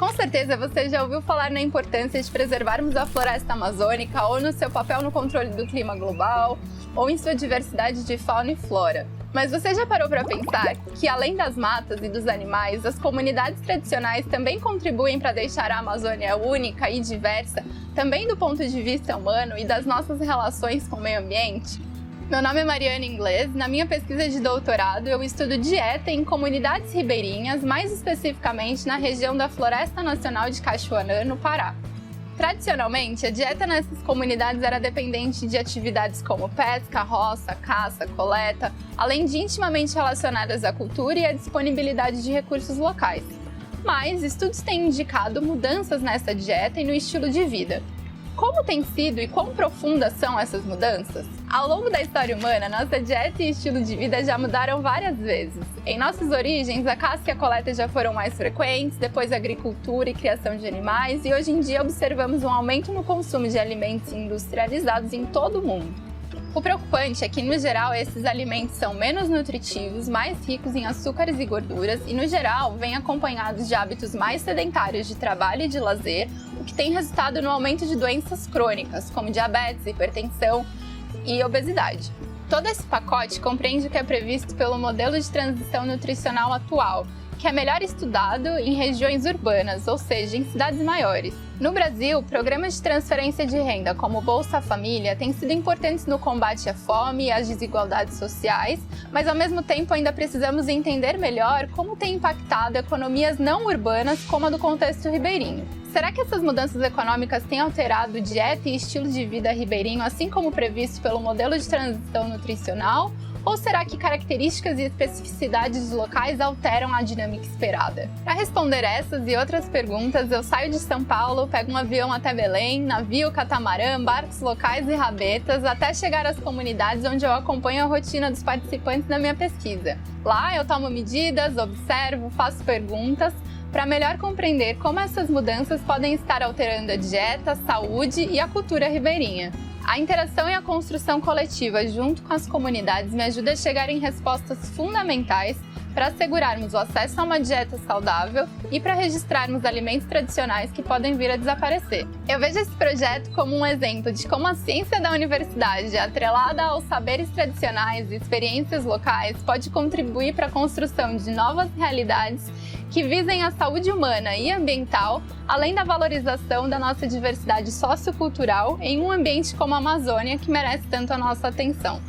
Com certeza você já ouviu falar na importância de preservarmos a floresta amazônica ou no seu papel no controle do clima global ou em sua diversidade de fauna e flora. Mas você já parou para pensar que, além das matas e dos animais, as comunidades tradicionais também contribuem para deixar a Amazônia única e diversa, também do ponto de vista humano e das nossas relações com o meio ambiente? Meu nome é Mariana Inglês. Na minha pesquisa de doutorado, eu estudo dieta em comunidades ribeirinhas, mais especificamente na região da Floresta Nacional de Cachoanã, no Pará. Tradicionalmente, a dieta nessas comunidades era dependente de atividades como pesca, roça, caça, coleta, além de intimamente relacionadas à cultura e à disponibilidade de recursos locais. Mas estudos têm indicado mudanças nessa dieta e no estilo de vida. Como tem sido e quão profundas são essas mudanças? Ao longo da história humana, nossa dieta e estilo de vida já mudaram várias vezes. Em nossas origens, a caça e a coleta já foram mais frequentes, depois a agricultura e criação de animais, e hoje em dia observamos um aumento no consumo de alimentos industrializados em todo o mundo. O preocupante é que, no geral, esses alimentos são menos nutritivos, mais ricos em açúcares e gorduras e, no geral, vêm acompanhados de hábitos mais sedentários de trabalho e de lazer, o que tem resultado no aumento de doenças crônicas, como diabetes, hipertensão e obesidade. Todo esse pacote compreende o que é previsto pelo modelo de transição nutricional atual, que é melhor estudado em regiões urbanas, ou seja, em cidades maiores. No Brasil, programas de transferência de renda como Bolsa Família têm sido importantes no combate à fome e às desigualdades sociais, mas ao mesmo tempo ainda precisamos entender melhor como tem impactado economias não urbanas como a do contexto ribeirinho. Será que essas mudanças econômicas têm alterado dieta e estilo de vida ribeirinho, assim como previsto pelo modelo de transição nutricional? Ou será que características e especificidades locais alteram a dinâmica esperada? Para responder essas e outras perguntas, eu saio de São Paulo, pego um avião até Belém, navio, catamarã, barcos locais e rabetas, até chegar às comunidades onde eu acompanho a rotina dos participantes da minha pesquisa. Lá eu tomo medidas, observo, faço perguntas, para melhor compreender como essas mudanças podem estar alterando a dieta, a saúde e a cultura ribeirinha. A interação e a construção coletiva junto com as comunidades me ajuda a chegar em respostas fundamentais para assegurarmos o acesso a uma dieta saudável e para registrarmos alimentos tradicionais que podem vir a desaparecer. Eu vejo esse projeto como um exemplo de como a ciência da universidade, atrelada aos saberes tradicionais e experiências locais, pode contribuir para a construção de novas realidades que visem a saúde humana e ambiental, além da valorização da nossa diversidade sociocultural em um ambiente como a Amazônia, que merece tanto a nossa atenção.